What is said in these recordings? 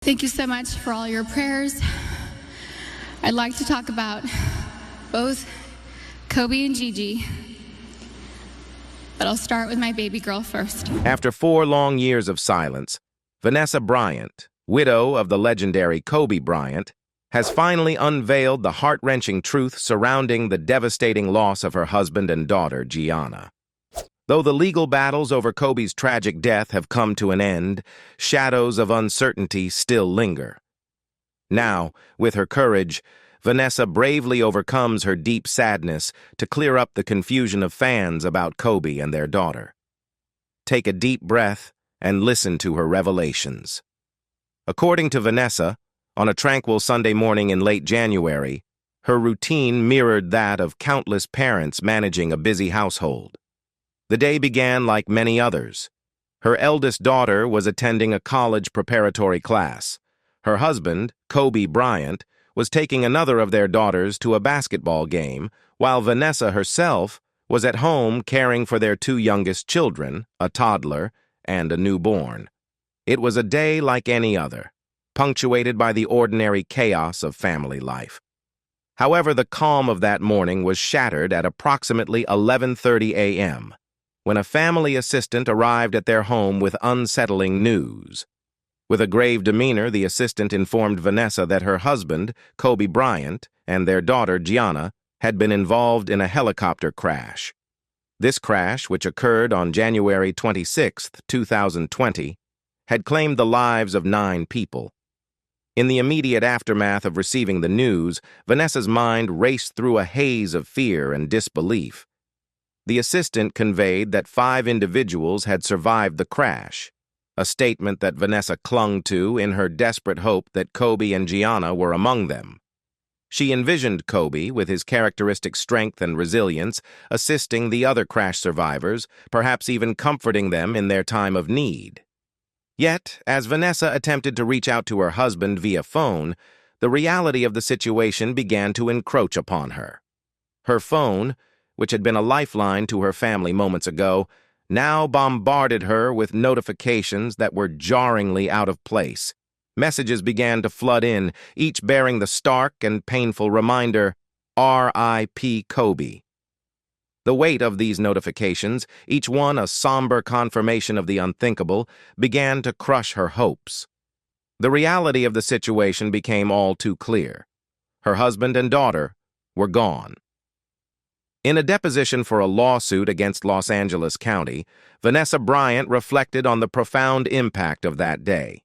Thank you so much for all your prayers. I'd like to talk about both Kobe and Gigi, but I'll start with my baby girl first. After 4 long years of silence, Vanessa Bryant, widow of the legendary Kobe Bryant, has finally unveiled the heart-wrenching truth surrounding the devastating loss of her husband and daughter, Gianna. Though the legal battles over Kobe's tragic death have come to an end, shadows of uncertainty still linger. Now, with her courage, Vanessa bravely overcomes her deep sadness to clear up the confusion of fans about Kobe and their daughter. Take a deep breath and listen to her revelations. According to Vanessa, on a tranquil Sunday morning in late January, her routine mirrored that of countless parents managing a busy household. The day began like many others. Her eldest daughter was attending a college preparatory class. Her husband, Kobe Bryant, was taking another of their daughters to a basketball game, while Vanessa herself was at home caring for their 2 youngest children, a toddler and a newborn. It was a day like any other, punctuated by the ordinary chaos of family life. However, the calm of that morning was shattered at approximately 11:30 a.m., when a family assistant arrived at their home with unsettling news. With a grave demeanor, the assistant informed Vanessa that her husband, Kobe Bryant, and their daughter, Gianna, had been involved in a helicopter crash. This crash, which occurred on January 26, 2020, had claimed the lives of 9 people. In the immediate aftermath of receiving the news, Vanessa's mind raced through a haze of fear and disbelief. The assistant conveyed that 5 individuals had survived the crash, a statement that Vanessa clung to in her desperate hope that Kobe and Gianna were among them. She envisioned Kobe, with his characteristic strength and resilience, assisting the other crash survivors, perhaps even comforting them in their time of need. Yet, as Vanessa attempted to reach out to her husband via phone, the reality of the situation began to encroach upon her. Her phone, which had been a lifeline to her family moments ago, now bombarded her with notifications that were jarringly out of place. Messages began to flood in, each bearing the stark and painful reminder, R.I.P. Kobe. The weight of these notifications, each one a somber confirmation of the unthinkable, began to crush her hopes. The reality of the situation became all too clear. Her husband and daughter were gone. In a deposition for a lawsuit against Los Angeles County, Vanessa Bryant reflected on the profound impact of that day.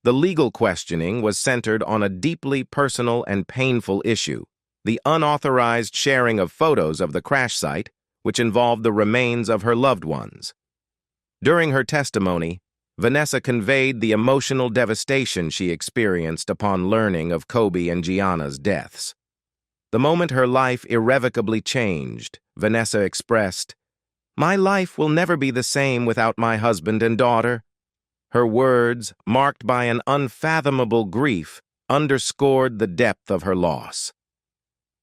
The legal questioning was centered on a deeply personal and painful issue, the unauthorized sharing of photos of the crash site, which involved the remains of her loved ones. During her testimony, Vanessa conveyed the emotional devastation she experienced upon learning of Kobe and Gianna's deaths. The moment her life irrevocably changed, Vanessa expressed, "My life will never be the same without my husband and daughter." Her words, marked by an unfathomable grief, underscored the depth of her loss.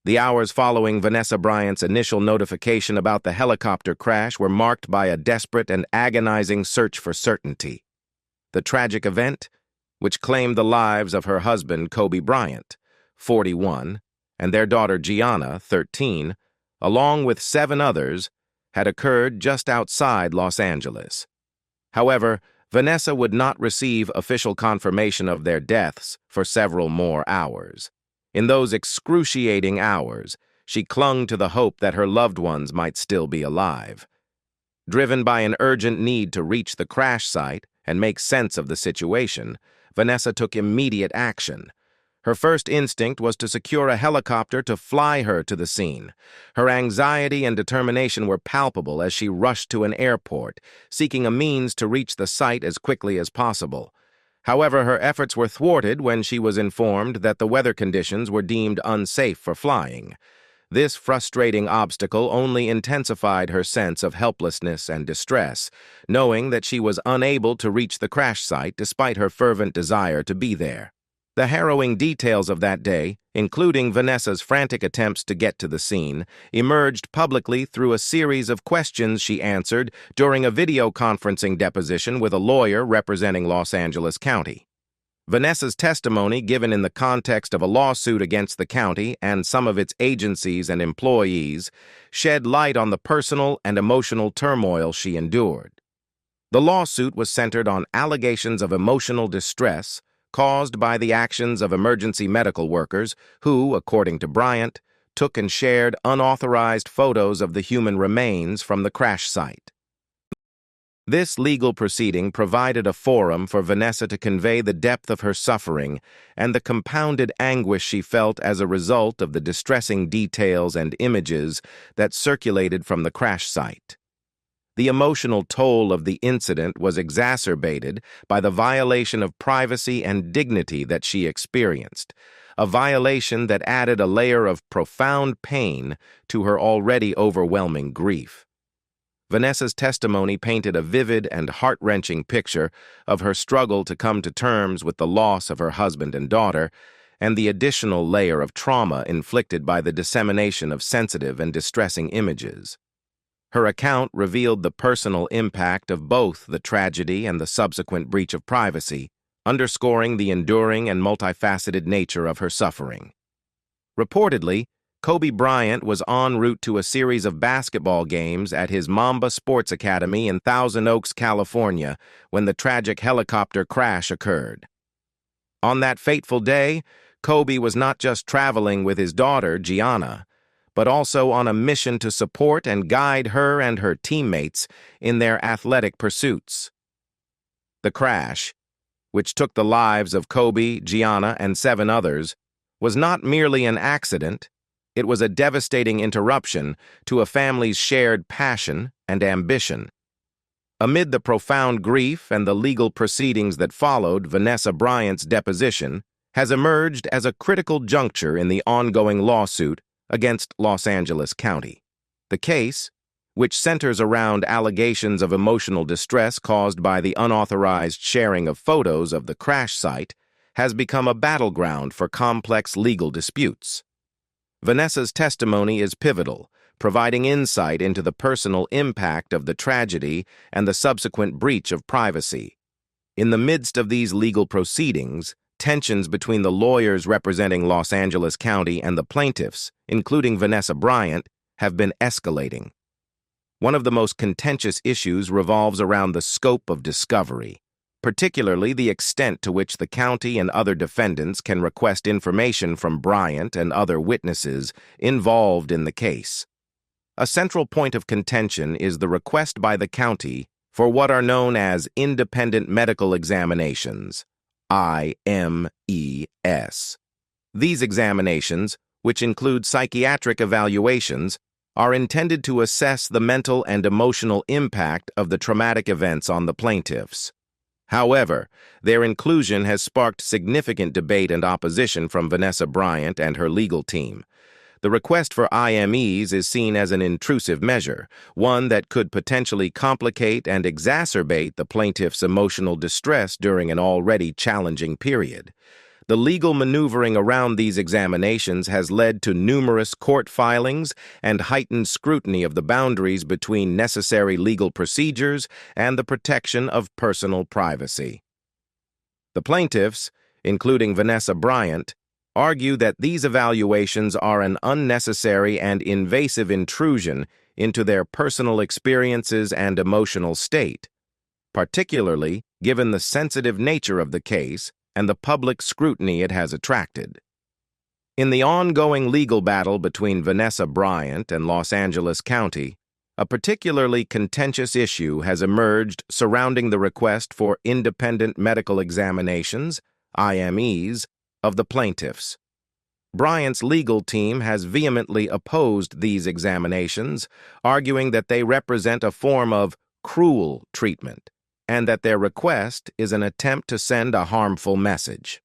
The hours following Vanessa Bryant's initial notification about the helicopter crash were marked by a desperate and agonizing search for certainty. The tragic event, which claimed the lives of her husband, Kobe Bryant, 41, and their daughter Gianna, 13, along with 7 others, had occurred just outside Los Angeles. However, Vanessa would not receive official confirmation of their deaths for several more hours. In those excruciating hours, she clung to the hope that her loved ones might still be alive. Driven by an urgent need to reach the crash site and make sense of the situation, Vanessa took immediate action. Her first instinct was to secure a helicopter to fly her to the scene. Her anxiety and determination were palpable as she rushed to an airport, seeking a means to reach the site as quickly as possible. However, her efforts were thwarted when she was informed that the weather conditions were deemed unsafe for flying. This frustrating obstacle only intensified her sense of helplessness and distress, knowing that she was unable to reach the crash site despite her fervent desire to be there. The harrowing details of that day, including Vanessa's frantic attempts to get to the scene, emerged publicly through a series of questions she answered during a video conferencing deposition with a lawyer representing Los Angeles County. Vanessa's testimony, given in the context of a lawsuit against the county and some of its agencies and employees, shed light on the personal and emotional turmoil she endured. The lawsuit was centered on allegations of emotional distress caused by the actions of emergency medical workers who, according to Bryant, took and shared unauthorized photos of the human remains from the crash site. This legal proceeding provided a forum for Vanessa to convey the depth of her suffering and the compounded anguish she felt as a result of the distressing details and images that circulated from the crash site. The emotional toll of the incident was exacerbated by the violation of privacy and dignity that she experienced, a violation that added a layer of profound pain to her already overwhelming grief. Vanessa's testimony painted a vivid and heart-wrenching picture of her struggle to come to terms with the loss of her husband and daughter, and the additional layer of trauma inflicted by the dissemination of sensitive and distressing images. Her account revealed the personal impact of both the tragedy and the subsequent breach of privacy, underscoring the enduring and multifaceted nature of her suffering. Reportedly, Kobe Bryant was en route to a series of basketball games at his Mamba Sports Academy in Thousand Oaks, California, when the tragic helicopter crash occurred. On that fateful day, Kobe was not just traveling with his daughter, Gianna, but also on a mission to support and guide her and her teammates in their athletic pursuits. The crash, which took the lives of Kobe, Gianna, and 7 others, was not merely an accident. It was a devastating interruption to a family's shared passion and ambition. Amid the profound grief and the legal proceedings that followed, Vanessa Bryant's deposition has emerged as a critical juncture in the ongoing lawsuit against Los Angeles County. The case, which centers around allegations of emotional distress caused by the unauthorized sharing of photos of the crash site, has become a battleground for complex legal disputes. Vanessa's testimony is pivotal, providing insight into the personal impact of the tragedy and the subsequent breach of privacy. In the midst of these legal proceedings, tensions between the lawyers representing Los Angeles County and the plaintiffs, including Vanessa Bryant, have been escalating. One of the most contentious issues revolves around the scope of discovery, particularly the extent to which the county and other defendants can request information from Bryant and other witnesses involved in the case. A central point of contention is the request by the county for what are known as independent medical examinations, IMES. These examinations, which include psychiatric evaluations, are intended to assess the mental and emotional impact of the traumatic events on the plaintiffs. However, their inclusion has sparked significant debate and opposition from Vanessa Bryant and her legal team. The request for IMEs is seen as an intrusive measure, one that could potentially complicate and exacerbate the plaintiff's emotional distress during an already challenging period. The legal maneuvering around these examinations has led to numerous court filings and heightened scrutiny of the boundaries between necessary legal procedures and the protection of personal privacy. The plaintiffs, including Vanessa Bryant, argue that these evaluations are an unnecessary and invasive intrusion into their personal experiences and emotional state, particularly given the sensitive nature of the case and the public scrutiny it has attracted. In the ongoing legal battle between Vanessa Bryant and Los Angeles County, a particularly contentious issue has emerged surrounding the request for independent medical examinations, IMEs, of the plaintiffs. Bryant's legal team has vehemently opposed these examinations, arguing that they represent a form of cruel treatment, and that their request is an attempt to send a harmful message.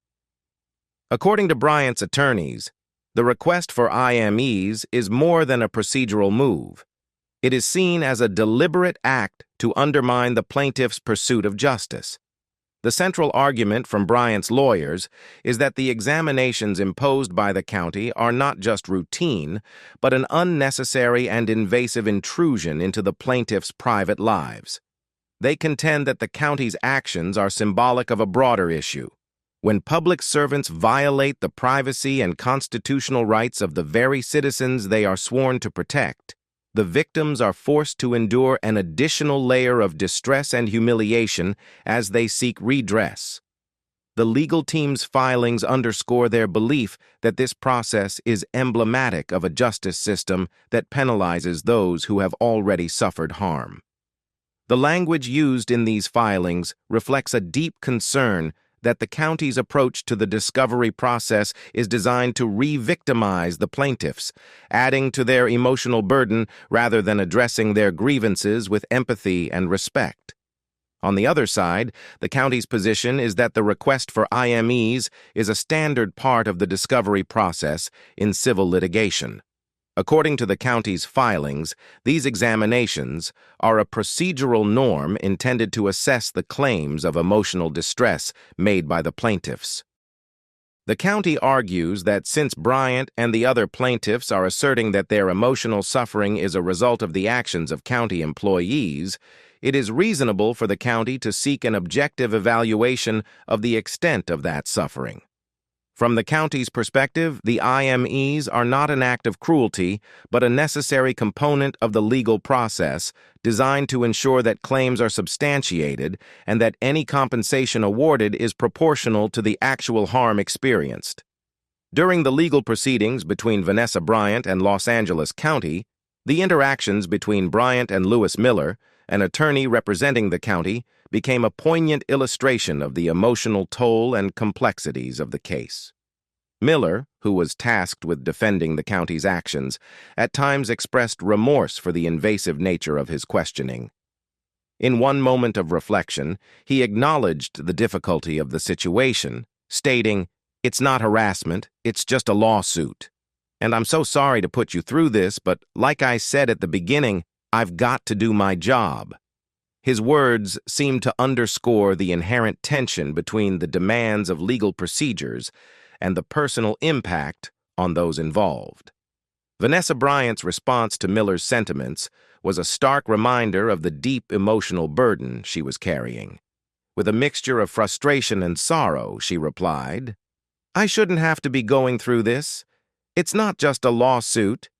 According to Bryant's attorneys, the request for IMEs is more than a procedural move. It is seen as a deliberate act to undermine the plaintiff's pursuit of justice. The central argument from Bryant's lawyers is that the examinations imposed by the county are not just routine, but an unnecessary and invasive intrusion into the plaintiff's private lives. They contend that the county's actions are symbolic of a broader issue, When public servants violate the privacy and constitutional rights of the very citizens they are sworn to protect, the victims are forced to endure an additional layer of distress and humiliation as they seek redress. The legal team's filings underscore their belief that this process is emblematic of a justice system that penalizes those who have already suffered harm. The language used in these filings reflects a deep concern that the county's approach to the discovery process is designed to re-victimize the plaintiffs, adding to their emotional burden rather than addressing their grievances with empathy and respect. On the other side, the county's position is that the request for IMEs is a standard part of the discovery process in civil litigation. According to the county's filings, these examinations are a procedural norm intended to assess the claims of emotional distress made by the plaintiffs. The county argues that since Bryant and the other plaintiffs are asserting that their emotional suffering is a result of the actions of county employees, it is reasonable for the county to seek an objective evaluation of the extent of that suffering. From the county's perspective, the IMEs are not an act of cruelty, but a necessary component of the legal process designed to ensure that claims are substantiated and that any compensation awarded is proportional to the actual harm experienced. During the legal proceedings between Vanessa Bryant and Los Angeles County, the interactions between Bryant and Lewis Miller, an attorney representing the county, became a poignant illustration of the emotional toll and complexities of the case. Miller, who was tasked with defending the county's actions, at times expressed remorse for the invasive nature of his questioning. In one moment of reflection, he acknowledged the difficulty of the situation, stating, "It's not harassment, it's just a lawsuit. And I'm so sorry to put you through this, but like I said at the beginning, I've got to do my job." His words seemed to underscore the inherent tension between the demands of legal procedures and the personal impact on those involved. Vanessa Bryant's response to Miller's sentiments was a stark reminder of the deep emotional burden she was carrying. With a mixture of frustration and sorrow, she replied, "I shouldn't have to be going through this. It's not just a lawsuit."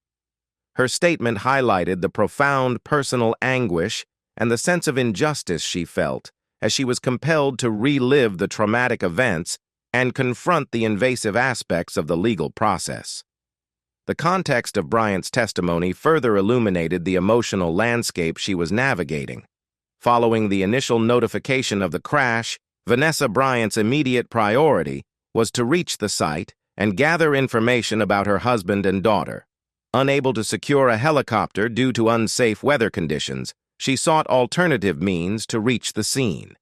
Her statement highlighted the profound personal anguish and the sense of injustice she felt as she was compelled to relive the traumatic events and confront the invasive aspects of the legal process. The context of Bryant's testimony further illuminated the emotional landscape she was navigating. Following the initial notification of the crash, Vanessa Bryant's immediate priority was to reach the site and gather information about her husband and daughter. Unable to secure a helicopter due to unsafe weather conditions, she sought alternative means to reach the scene.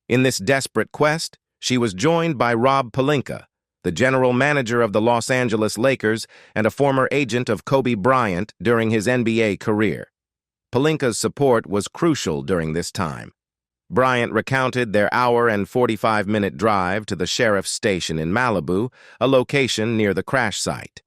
In this desperate quest, she was joined by Rob Pelinka, the general manager of the Los Angeles Lakers and a former agent of Kobe Bryant during his NBA career. Pelinka's support was crucial during this time. Bryant recounted their hour and 45-minute drive to the sheriff's station in Malibu, a location near the crash site.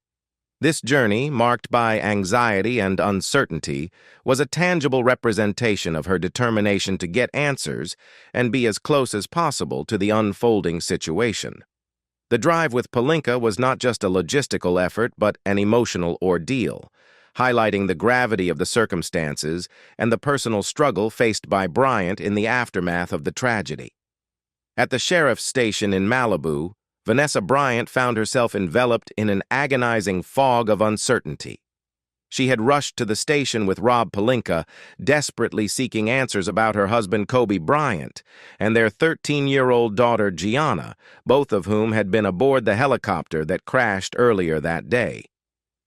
This journey, marked by anxiety and uncertainty, was a tangible representation of her determination to get answers and be as close as possible to the unfolding situation. The drive with Pelinka was not just a logistical effort, but an emotional ordeal, highlighting the gravity of the circumstances and the personal struggle faced by Bryant in the aftermath of the tragedy. At the sheriff's station in Malibu, Vanessa Bryant found herself enveloped in an agonizing fog of uncertainty. She had rushed to the station with Rob Pelinka, desperately seeking answers about her husband Kobe Bryant and their 13-year-old daughter Gianna, both of whom had been aboard the helicopter that crashed earlier that day.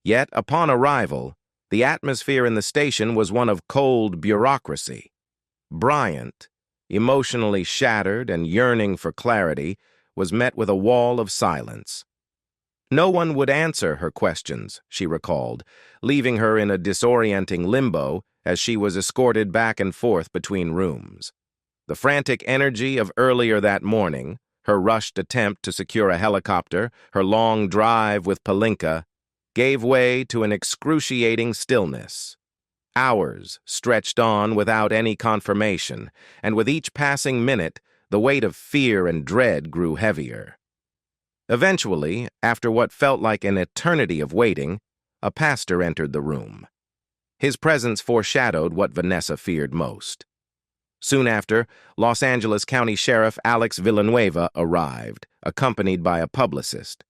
Yet, upon arrival, the atmosphere in the station was one of cold bureaucracy. Bryant, emotionally shattered and yearning for clarity, was met with a wall of silence. No one would answer her questions, she recalled, leaving her in a disorienting limbo as she was escorted back and forth between rooms. The frantic energy of earlier that morning, her rushed attempt to secure a helicopter, her long drive with Pelinka, gave way to an excruciating stillness. Hours stretched on without any confirmation, and with each passing minute, the weight of fear and dread grew heavier. Eventually, after what felt like an eternity of waiting, a pastor entered the room. His presence foreshadowed what Vanessa feared most. Soon after, Los Angeles County Sheriff Alex Villanueva arrived, accompanied by a publicist.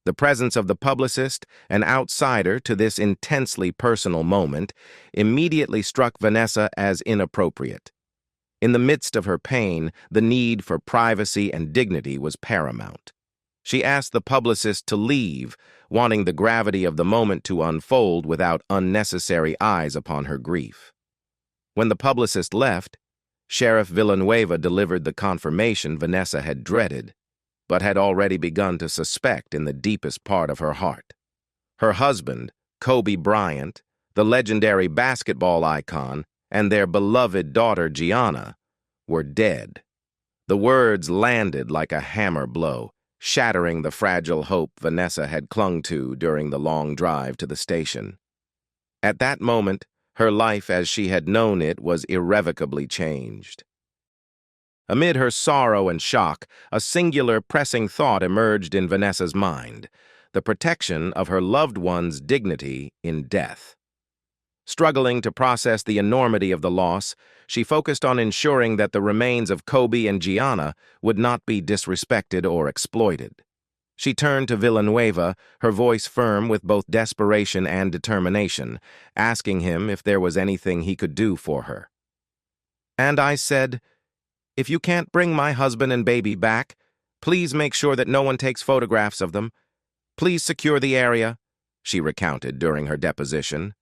The presence of the publicist, an outsider to this intensely personal moment, immediately struck Vanessa as inappropriate. In the midst of her pain, the need for privacy and dignity was paramount. She asked the publicist to leave, wanting the gravity of the moment to unfold without unnecessary eyes upon her grief. When the publicist left, Sheriff Villanueva delivered the confirmation Vanessa had dreaded, but had already begun to suspect in the deepest part of her heart. Her husband, Kobe Bryant, the legendary basketball icon, and their beloved daughter, Gianna, were dead. The words landed like a hammer blow, shattering the fragile hope Vanessa had clung to during the long drive to the station. At that moment, her life as she had known it was irrevocably changed. Amid her sorrow and shock, a singular pressing thought emerged in Vanessa's mind: the protection of her loved one's dignity in death. Struggling to process the enormity of the loss, she focused on ensuring that the remains of Kobe and Gianna would not be disrespected or exploited. She turned to Villanueva, her voice firm with both desperation and determination, asking him if there was anything he could do for her. "And I said, if you can't bring my husband and baby back, please make sure that no one takes photographs of them. Please secure the area," she recounted during her deposition.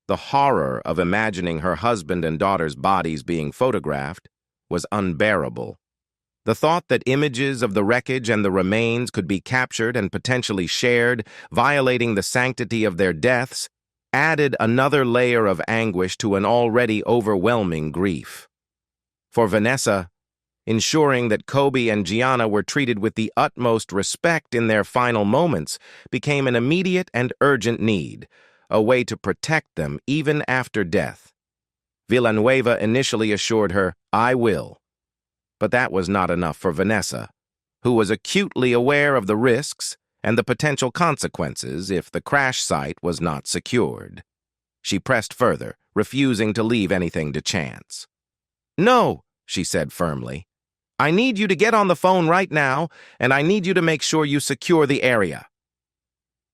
The horror of imagining her husband and daughter's bodies being photographed was unbearable. The thought that images of the wreckage and the remains could be captured and potentially shared, violating the sanctity of their deaths, added another layer of anguish to an already overwhelming grief. For Vanessa, ensuring that Kobe and Gianna were treated with the utmost respect in their final moments became an immediate and urgent need, a way to protect them even after death. Villanueva initially assured her, "I will." But that was not enough for Vanessa, who was acutely aware of the risks and the potential consequences if the crash site was not secured. She pressed further, refusing to leave anything to chance. "No," she said firmly. "I need you to get on the phone right now, and I need you to make sure you secure the area."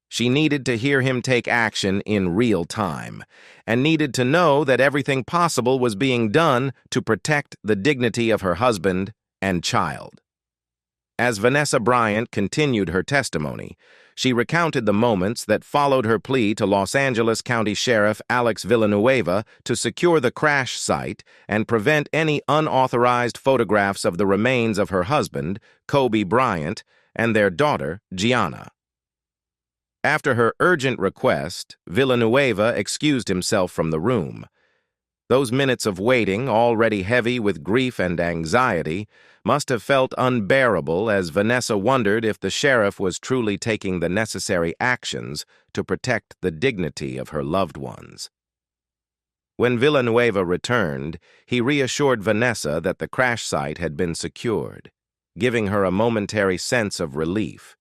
She needed to hear him take action in real time, and needed to know that everything possible was being done to protect the dignity of her husband and child. As Vanessa Bryant continued her testimony, she recounted the moments that followed her plea to Los Angeles County Sheriff Alex Villanueva to secure the crash site and prevent any unauthorized photographs of the remains of her husband, Kobe Bryant, and their daughter, Gianna. After her urgent request, Villanueva excused himself from the room. Those minutes of waiting, already heavy with grief and anxiety, must have felt unbearable as Vanessa wondered if the sheriff was truly taking the necessary actions to protect the dignity of her loved ones. When Villanueva returned, he reassured Vanessa that the crash site had been secured, giving her a momentary sense of relief.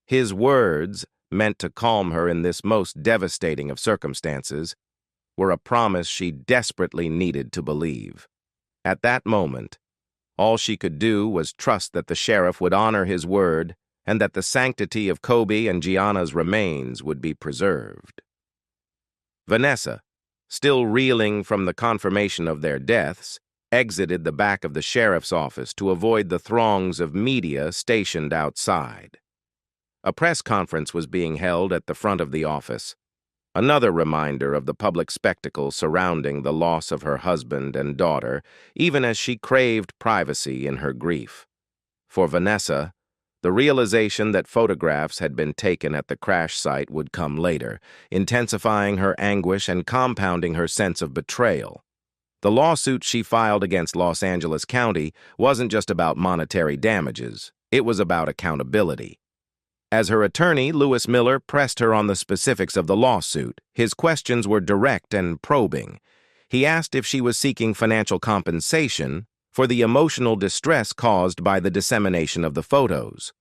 His words, meant to calm her in this most devastating of circumstances, were a promise she desperately needed to believe. At that moment, all she could do was trust that the sheriff would honor his word and that the sanctity of Kobe and Gianna's remains would be preserved. Vanessa, still reeling from the confirmation of their deaths, exited the back of the sheriff's office to avoid the throngs of media stationed outside. A press conference was being held at the front of the office, another reminder of the public spectacle surrounding the loss of her husband and daughter, even as she craved privacy in her grief. For Vanessa, the realization that photographs had been taken at the crash site would come later, intensifying her anguish and compounding her sense of betrayal. The lawsuit she filed against Los Angeles County wasn't just about monetary damages, it was about accountability. As her attorney, Lewis Miller, pressed her on the specifics of the lawsuit, his questions were direct and probing. He asked if she was seeking financial compensation for the emotional distress caused by the dissemination of the photos.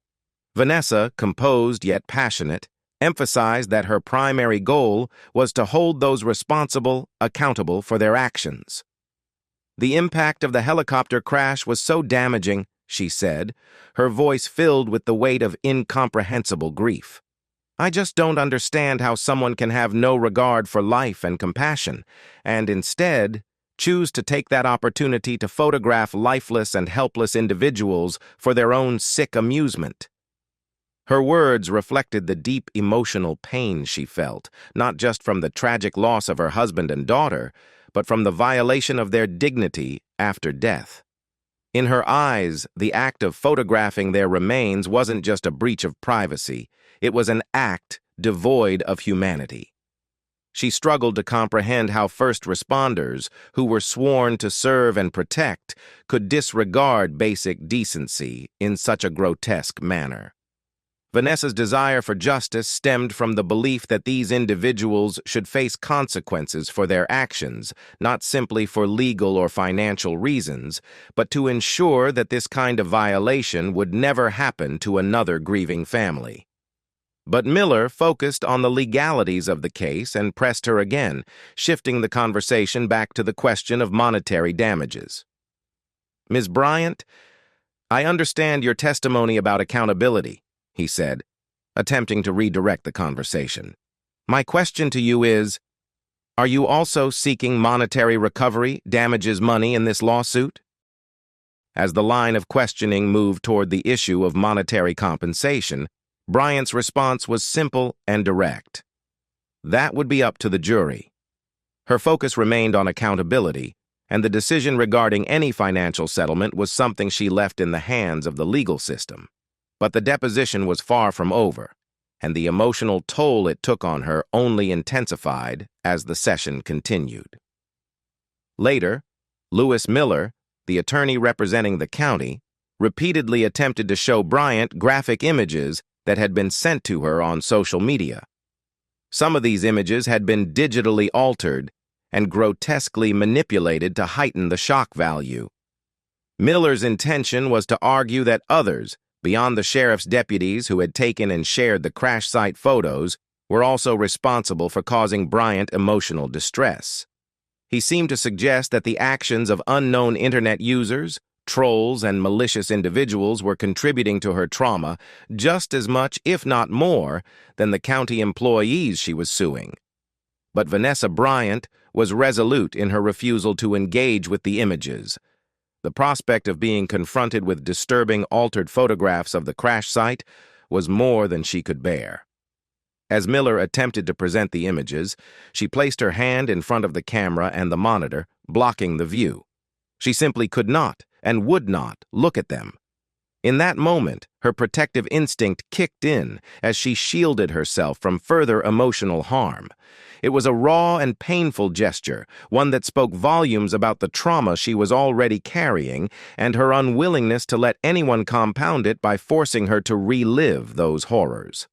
Vanessa, composed yet passionate, emphasized that her primary goal was to hold those responsible accountable for their actions. The impact of the helicopter crash was so damaging, she said, her voice filled with the weight of incomprehensible grief. I just don't understand how someone can have no regard for life and compassion, and instead choose to take that opportunity to photograph lifeless and helpless individuals for their own sick amusement. Her words reflected the deep emotional pain she felt, not just from the tragic loss of her husband and daughter, but from the violation of their dignity after death. In her eyes, the act of photographing their remains wasn't just a breach of privacy, it was an act devoid of humanity. She struggled to comprehend how first responders, who were sworn to serve and protect, could disregard basic decency in such a grotesque manner. Vanessa's desire for justice stemmed from the belief that these individuals should face consequences for their actions, not simply for legal or financial reasons, but to ensure that this kind of violation would never happen to another grieving family. But Miller focused on the legalities of the case and pressed her again, shifting the conversation back to the question of monetary damages. Ms. Bryant, I understand your testimony about accountability, he said, attempting to redirect the conversation. My question to you is, are you also seeking monetary recovery, damages money in this lawsuit? As the line of questioning moved toward the issue of monetary compensation, Bryant's response was simple and direct. That would be up to the jury. Her focus remained on accountability, and the decision regarding any financial settlement was something she left in the hands of the legal system. But the deposition was far from over, and the emotional toll it took on her only intensified as the session continued. Later, Lewis Miller, the attorney representing the county, repeatedly attempted to show Bryant graphic images that had been sent to her on social media. Some of these images had been digitally altered and grotesquely manipulated to heighten the shock value. Miller's intention was to argue that others, beyond the sheriff's deputies who had taken and shared the crash site photos, were also responsible for causing Bryant emotional distress. He seemed to suggest that the actions of unknown internet users, trolls, and malicious individuals were contributing to her trauma just as much, if not more, than the county employees she was suing. But Vanessa Bryant was resolute in her refusal to engage with the images. The prospect of being confronted with disturbing altered photographs of the crash site was more than she could bear. As Miller attempted to present the images, she placed her hand in front of the camera and the monitor, blocking the view. She simply could not and would not look at them. In that moment, her protective instinct kicked in as she shielded herself from further emotional harm. It was a raw and painful gesture, one that spoke volumes about the trauma she was already carrying and her unwillingness to let anyone compound it by forcing her to relive those horrors.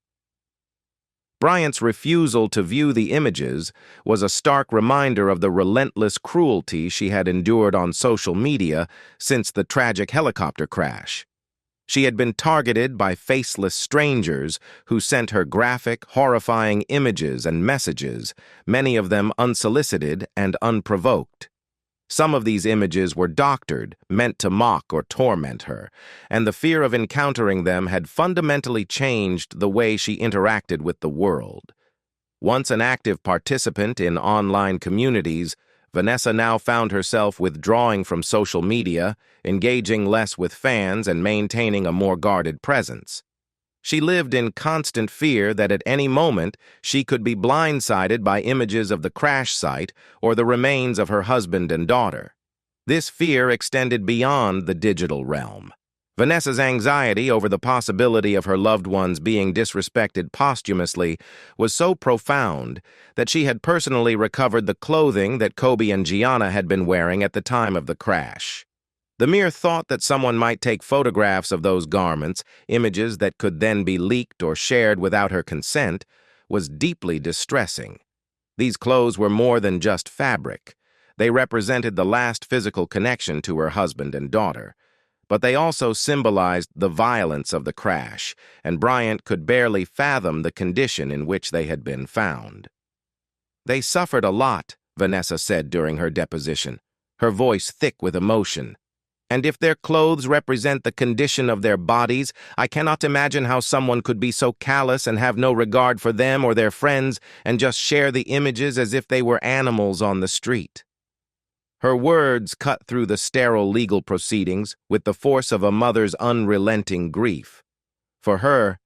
Bryant's refusal to view the images was a stark reminder of the relentless cruelty she had endured on social media since the tragic helicopter crash. She had been targeted by faceless strangers who sent her graphic, horrifying images and messages, many of them unsolicited and unprovoked. Some of these images were doctored, meant to mock or torment her, and the fear of encountering them had fundamentally changed the way she interacted with the world. Once an active participant in online communities, Vanessa now found herself withdrawing from social media, engaging less with fans, and maintaining a more guarded presence. She lived in constant fear that at any moment she could be blindsided by images of the crash site or the remains of her husband and daughter. This fear extended beyond the digital realm. Vanessa's anxiety over the possibility of her loved ones being disrespected posthumously was so profound that she had personally recovered the clothing that Kobe and Gianna had been wearing at the time of the crash. The mere thought that someone might take photographs of those garments, images that could then be leaked or shared without her consent, was deeply distressing. These clothes were more than just fabric. They represented the last physical connection to her husband and daughter. but they also symbolized the violence of the crash, and Bryant could barely fathom the condition in which they had been found. "They suffered a lot," Vanessa said during her deposition, her voice thick with emotion. "And if their clothes represent the condition of their bodies, I cannot imagine how someone could be so callous and have no regard for them or their friends and just share the images as if they were animals on the street." Her words cut through the sterile legal proceedings with the force of a mother's unrelenting grief. For her,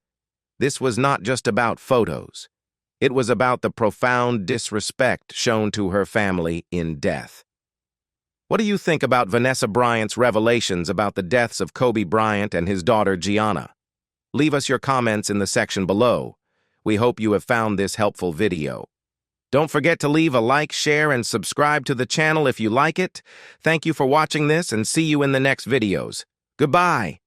this was not just about photos. It was about the profound disrespect shown to her family in death. What do you think about Vanessa Bryant's revelations about the deaths of Kobe Bryant and his daughter Gianna? Leave us your comments in the section below. We hope you have found this helpful video. Don't forget to leave a like, share, and subscribe to the channel if you like it. Thank you for watching this and see you in the next videos. Goodbye.